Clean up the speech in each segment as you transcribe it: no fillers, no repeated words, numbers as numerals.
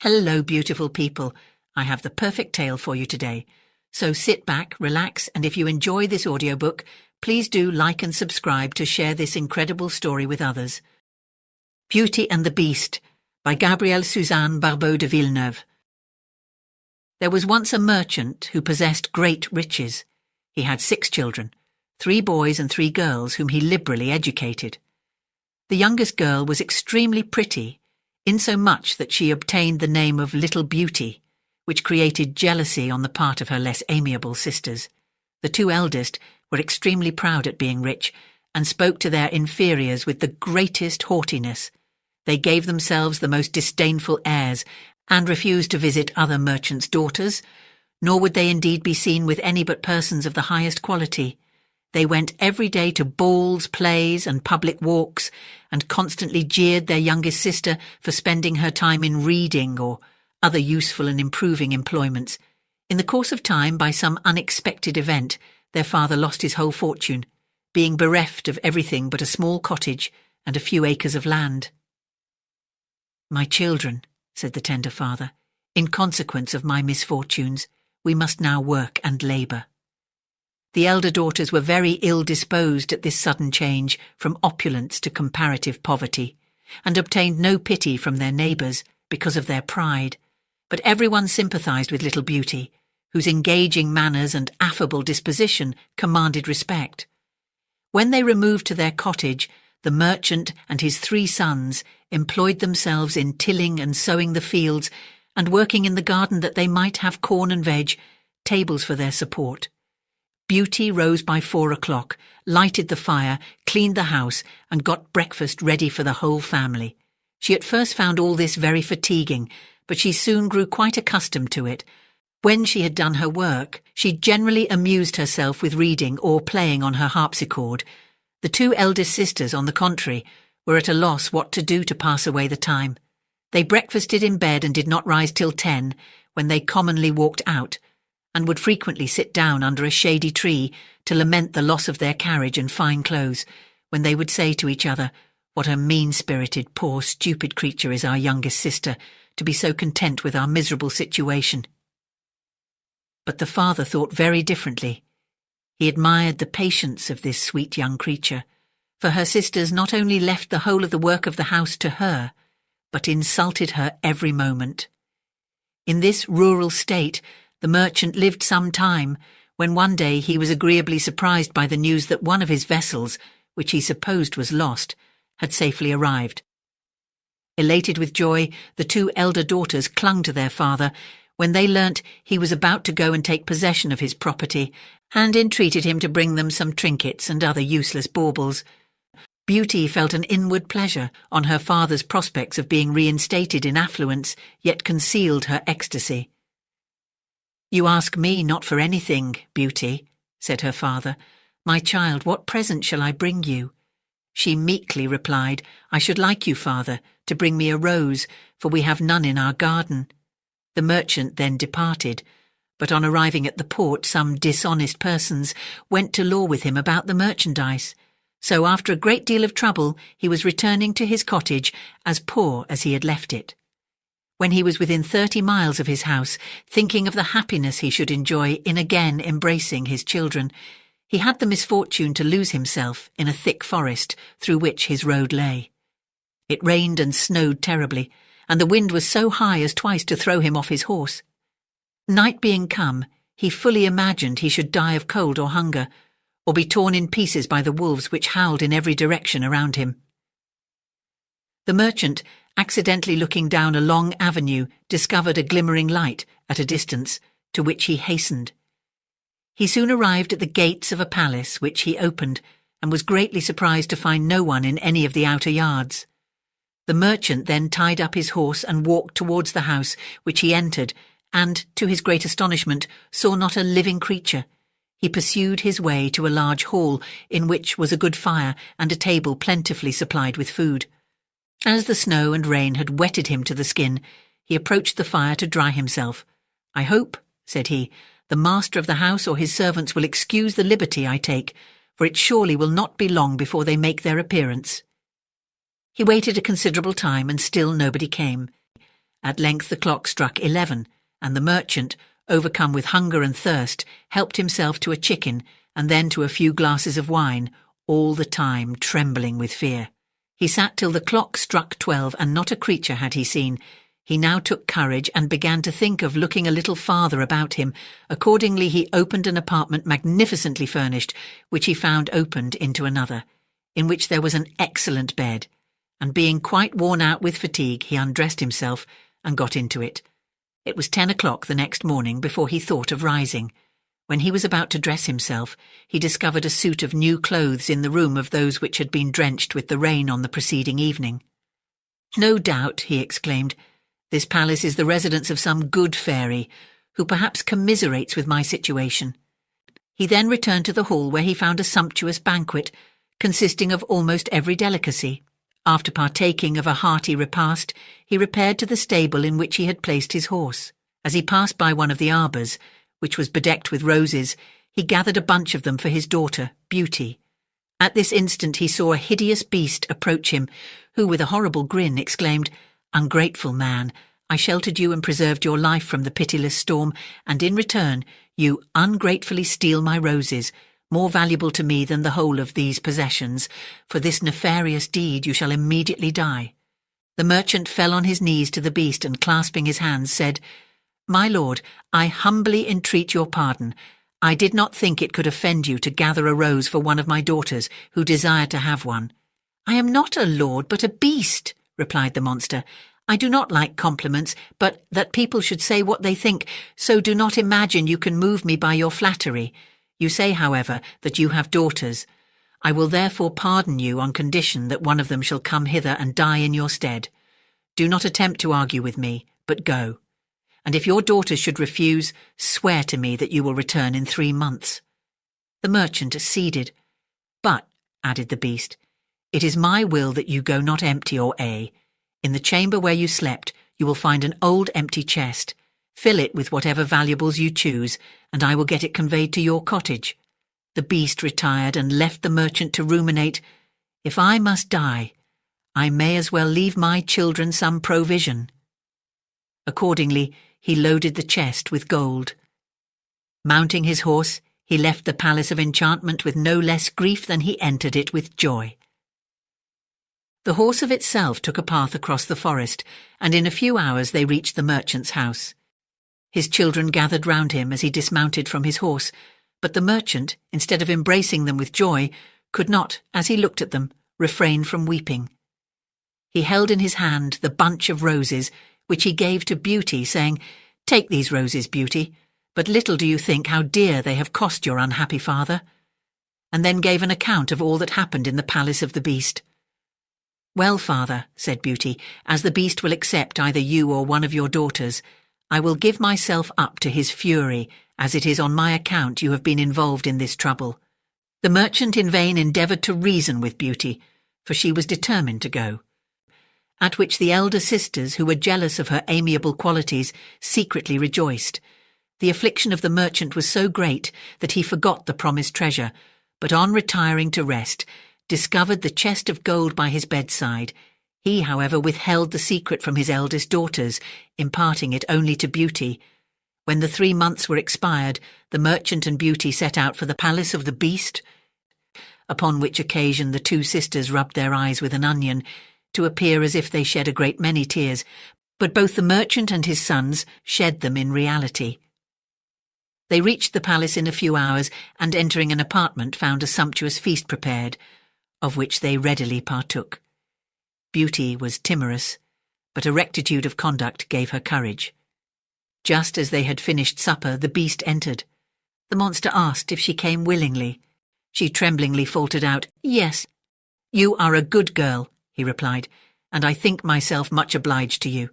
Hello, beautiful people. I have the perfect tale for you today. So sit back, relax, and if you enjoy this audiobook, please do like and subscribe to share this incredible story with others. Beauty and the Beast by Gabrielle-Suzanne Barbot de Villeneuve. There was once a merchant who possessed great riches. He had 6 children, 3 boys and 3 girls whom he liberally educated. The youngest girl was extremely pretty, insomuch that she obtained the name of Little Beauty, which created jealousy on the part of her less amiable sisters. The 2 eldest were extremely proud at being rich, and spoke to their inferiors with the greatest haughtiness. They gave themselves the most disdainful airs, and refused to visit other merchants' daughters, nor would they indeed be seen with any but persons of the highest quality. They went every day to balls, plays, and public walks, and constantly jeered their youngest sister for spending her time in reading or other useful and improving employments. In the course of time, by some unexpected event, their father lost his whole fortune, being bereft of everything but a small cottage and a few acres of land. "My children," said the tender father, "in consequence of my misfortunes, we must now work and labour." The elder daughters were very ill-disposed at this sudden change from opulence to comparative poverty, and obtained no pity from their neighbours because of their pride, but everyone sympathised with Little Beauty, whose engaging manners and affable disposition commanded respect. When they removed to their cottage, the merchant and his 3 sons employed themselves in tilling and sowing the fields and working in the garden that they might have corn and veg, tables for their support. Beauty rose by 4 o'clock, lighted the fire, cleaned the house, and got breakfast ready for the whole family. She at first found all this very fatiguing, but she soon grew quite accustomed to it. When she had done her work, she generally amused herself with reading or playing on her harpsichord. The 2 eldest sisters, on the contrary, were at a loss what to do to pass away the time. They breakfasted in bed and did not rise till 10, when they commonly walked out, and would frequently sit down under a shady tree to lament the loss of their carriage and fine clothes, when they would say to each other, "What a mean-spirited, poor, stupid creature is our youngest sister, to be so content with our miserable situation." But the father thought very differently. He admired the patience of this sweet young creature, for her sisters not only left the whole of the work of the house to her, but insulted her every moment. In this rural state, the merchant lived some time, when one day he was agreeably surprised by the news that one of his vessels, which he supposed was lost, had safely arrived. Elated with joy, the 2 elder daughters clung to their father when they learnt he was about to go and take possession of his property, and entreated him to bring them some trinkets and other useless baubles. Beauty felt an inward pleasure on her father's prospects of being reinstated in affluence, yet concealed her ecstasy. "You ask me not for anything, Beauty," said her father. "My child, what present shall I bring you?" She meekly replied, "I should like you, father, to bring me a rose, for we have none in our garden." The merchant then departed, but on arriving at the port, some dishonest persons went to law with him about the merchandise. So after a great deal of trouble, he was returning to his cottage as poor as he had left it. When he was within 30 miles of his house, thinking of the happiness he should enjoy in again embracing his children, he had the misfortune to lose himself in a thick forest through which his road lay. It rained and snowed terribly, and the wind was so high as twice to throw him off his horse. Night being come, he fully imagined he should die of cold or hunger, or be torn in pieces by the wolves which howled in every direction around him. The merchant, accidentally looking down a long avenue, discovered a glimmering light at a distance, to which he hastened. He soon arrived at the gates of a palace, which he opened, and was greatly surprised to find no one in any of the outer yards. The merchant then tied up his horse and walked towards the house, which he entered, and, to his great astonishment, saw not a living creature. He pursued his way to a large hall, in which was a good fire and a table plentifully supplied with food. As the snow and rain had wetted him to the skin, he approached the fire to dry himself. "I hope," said he, "the master of the house or his servants will excuse the liberty I take, for it surely will not be long before they make their appearance." He waited a considerable time, and still nobody came. At length the clock struck 11, and the merchant, overcome with hunger and thirst, helped himself to a chicken and then to a few glasses of wine, all the time trembling with fear. He sat till the clock struck 12, and not a creature had he seen. He now took courage and began to think of looking a little farther about him. Accordingly he opened an apartment magnificently furnished, which he found opened into another, in which there was an excellent bed, and being quite worn out with fatigue, he undressed himself and got into it. It was 10 o'clock the next morning before he thought of rising. When he was about to dress himself, he discovered a suit of new clothes in the room of those which had been drenched with the rain on the preceding evening. "No doubt," he exclaimed, "this palace is the residence of some good fairy, who perhaps commiserates with my situation." He then returned to the hall, where he found a sumptuous banquet, consisting of almost every delicacy. After partaking of a hearty repast, he repaired to the stable in which he had placed his horse. As he passed by one of the arbours, which was bedecked with roses, he gathered a bunch of them for his daughter, Beauty. At this instant he saw a hideous beast approach him, who, with a horrible grin, exclaimed, "Ungrateful man, I sheltered you and preserved your life from the pitiless storm, and in return you ungratefully steal my roses, more valuable to me than the whole of these possessions. For this nefarious deed you shall immediately die." The merchant fell on his knees to the beast and, clasping his hands, said, "My lord, I humbly entreat your pardon. I did not think it could offend you to gather a rose for one of my daughters who desire to have one." "I am not a lord, but a beast," replied the monster. "I do not like compliments, but that people should say what they think, so do not imagine you can move me by your flattery. You say, however, that you have daughters. I will therefore pardon you on condition that one of them shall come hither and die in your stead. Do not attempt to argue with me, but go. And if your daughters should refuse, swear to me that you will return in 3 months." The merchant acceded. "But," added the beast, "it is my will that you go not empty or a. In the chamber where you slept, you will find an old empty chest. Fill it with whatever valuables you choose, and I will get it conveyed to your cottage." The beast retired and left the merchant to ruminate, "If I must die, I may as well leave my children some provision." Accordingly, he loaded the chest with gold. Mounting his horse, he left the palace of enchantment with no less grief than he entered it with joy. The horse of itself took a path across the forest, and in a few hours they reached the merchant's house. His children gathered round him as he dismounted from his horse, but the merchant, instead of embracing them with joy, could not, as he looked at them, refrain from weeping. He held in his hand the bunch of roses, which he gave to Beauty, saying, "Take these roses, Beauty, but little do you think how dear they have cost your unhappy father," and then gave an account of all that happened in the palace of the beast. "Well, father," said Beauty, "as the beast will accept either you or one of your daughters, I will give myself up to his fury, as it is on my account you have been involved in this trouble." The merchant in vain endeavoured to reason with Beauty, for she was determined to go. At which the elder sisters, who were jealous of her amiable qualities, secretly rejoiced. The affliction of the merchant was so great that he forgot the promised treasure, but on retiring to rest, discovered the chest of gold by his bedside. He, however, withheld the secret from his eldest daughters, imparting it only to Beauty. When the 3 months were expired, the merchant and Beauty set out for the palace of the beast, upon which occasion the 2 sisters rubbed their eyes with an onion, to appear as if they shed a great many tears, but both the merchant and his sons shed them in reality. They reached the palace in a few hours, and entering an apartment found a sumptuous feast prepared, of which they readily partook. Beauty was timorous, but a rectitude of conduct gave her courage. Just as they had finished supper, the beast entered. The monster asked if she came willingly. She tremblingly faltered out, "Yes." "You are a good girl," he replied, "and I think myself much obliged to you."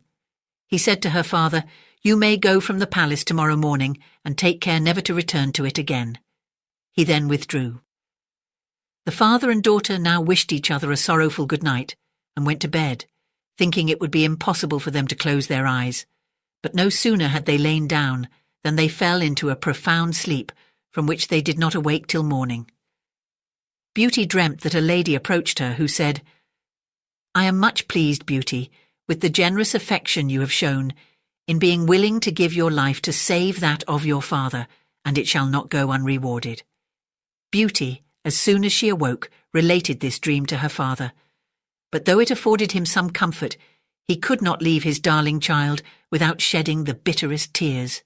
He said to her father, "You may go from the palace tomorrow morning, and take care never to return to it again." He then withdrew. The father and daughter now wished each other a sorrowful good night, and went to bed, thinking it would be impossible for them to close their eyes. But no sooner had they lain down than they fell into a profound sleep, from which they did not awake till morning. Beauty dreamt that a lady approached her, who said, "I am much pleased, Beauty, with the generous affection you have shown, in being willing to give your life to save that of your father, and it shall not go unrewarded." Beauty, as soon as she awoke, related this dream to her father. But though it afforded him some comfort, he could not leave his darling child without shedding the bitterest tears.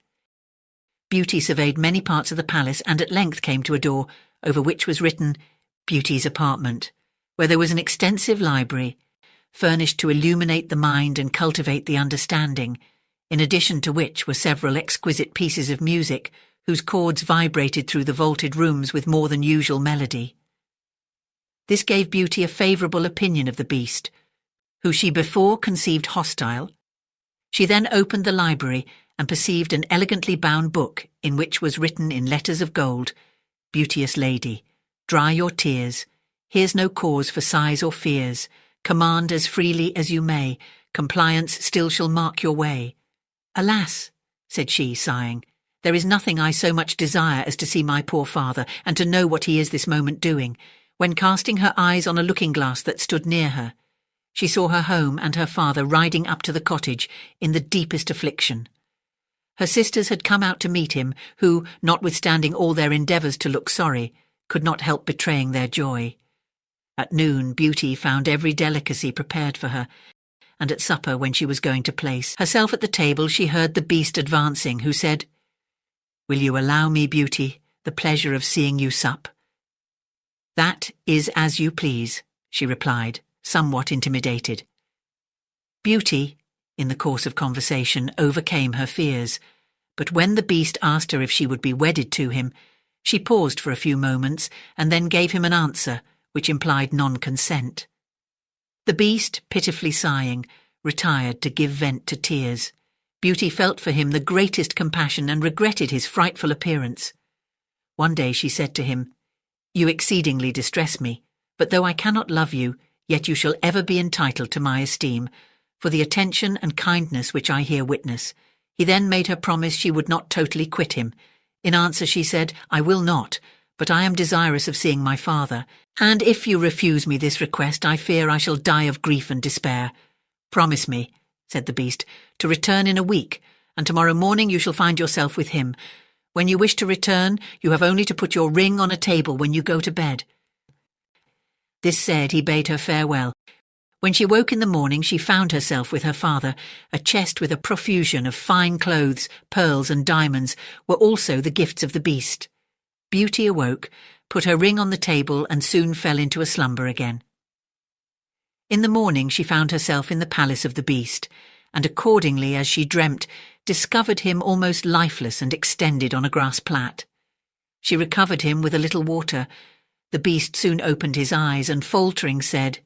Beauty surveyed many parts of the palace and at length came to a door, over which was written, "Beauty's apartment," where there was an extensive library, furnished to illuminate the mind and cultivate the understanding, in addition to which were several exquisite pieces of music, whose chords vibrated through the vaulted rooms with more than usual melody. This gave Beauty a favourable opinion of the beast, who she before conceived hostile. She then opened the library and perceived an elegantly bound book in which was written in letters of gold, "Beauteous lady, dry your tears. Here's no cause for sighs or fears. Command as freely as you may. Compliance still shall mark your way." "Alas," said she, sighing, "there is nothing I so much desire as to see my poor father, and to know what he is this moment doing," when casting her eyes on a looking-glass that stood near her, she saw her home and her father riding up to the cottage in the deepest affliction. Her sisters had come out to meet him, who, notwithstanding all their endeavours to look sorry, could not help betraying their joy. At noon, Beauty found every delicacy prepared for her, and at supper, when she was going to place herself at the table, she heard the beast advancing, who said, "Will you allow me, Beauty, the pleasure of seeing you sup?" "That is as you please," she replied, somewhat intimidated. Beauty, in the course of conversation, overcame her fears, but when the beast asked her if she would be wedded to him, she paused for a few moments and then gave him an answer which implied non-consent. The beast, pitifully sighing, retired to give vent to tears. Beauty felt for him the greatest compassion and regretted his frightful appearance. One day she said to him, "You exceedingly distress me, but though I cannot love you, yet you shall ever be entitled to my esteem, for the attention and kindness which I here witness." He then made her promise she would not totally quit him. In answer she said, "I will not, but I am desirous of seeing my father, and if you refuse me this request, I fear I shall die of grief and despair." "Promise me," said the beast, "to return in a week, and tomorrow morning you shall find yourself with him. When you wish to return, you have only to put your ring on a table when you go to bed." This said, he bade her farewell. When she woke in the morning, she found herself with her father. A chest with a profusion of fine clothes, pearls and diamonds were also the gifts of the beast. Beauty awoke, put her ring on the table, and soon fell into a slumber again. In the morning she found herself in the palace of the beast, and accordingly, as she dreamt, discovered him almost lifeless and extended on a grass plat. She recovered him with a little water. The beast soon opened his eyes and, faltering, said,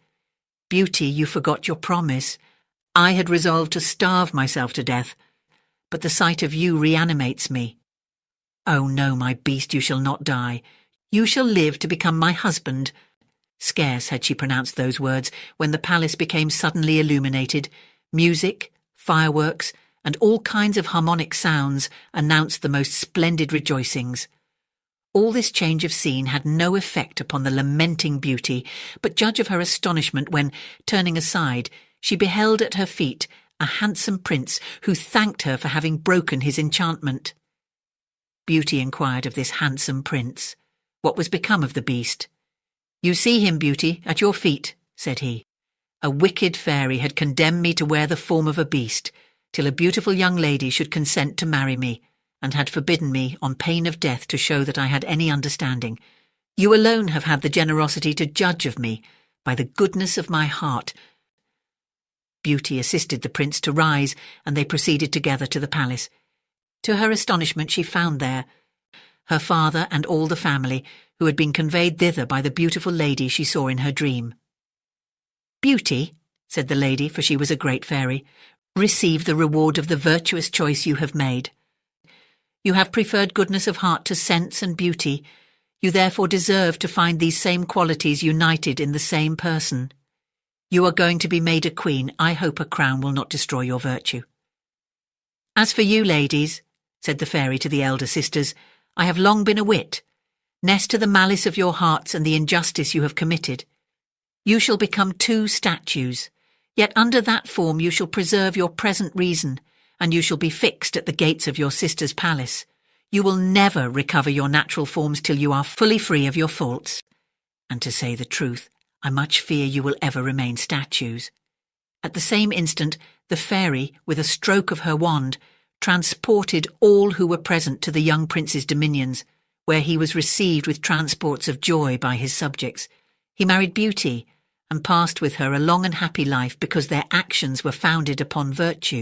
"Beauty, you forgot your promise. I had resolved to starve myself to death, but the sight of you reanimates me." "Oh no, my beast, you shall not die. You shall live to become my husband." Scarce had she pronounced those words when the palace became suddenly illuminated. Music, fireworks, and all kinds of harmonic sounds announced the most splendid rejoicings. All this change of scene had no effect upon the lamenting Beauty, but judge of her astonishment when, turning aside, she beheld at her feet a handsome prince who thanked her for having broken his enchantment. Beauty inquired of this handsome prince what was become of the beast. "You see him, Beauty, at your feet," said he. "A wicked fairy had condemned me to wear the form of a beast, till a beautiful young lady should consent to marry me, and had forbidden me, on pain of death, to show that I had any understanding. You alone have had the generosity to judge of me, by the goodness of my heart." Beauty assisted the prince to rise, and they proceeded together to the palace. To her astonishment she found there her father and all the family, who had been conveyed thither by the beautiful lady she saw in her dream. "Beauty," said the lady, for she was a great fairy, "receive the reward of the virtuous choice you have made. You have preferred goodness of heart to sense and beauty. You therefore deserve to find these same qualities united in the same person. You are going to be made a queen. I hope a crown will not destroy your virtue." "As for you, ladies," said the fairy to the elder sisters, "I have long been a wit. Nest to the malice of your hearts and the injustice you have committed. You shall become two statues. Yet under that form you shall preserve your present reason, and you shall be fixed at the gates of your sister's palace. You will never recover your natural forms till you are fully free of your faults. And to say the truth, I much fear you will ever remain statues." At the same instant, the fairy, with a stroke of her wand, transported all who were present to the young prince's dominions, where he was received with transports of joy by his subjects. He married Beauty, and passed with her a long and happy life because their actions were founded upon virtue.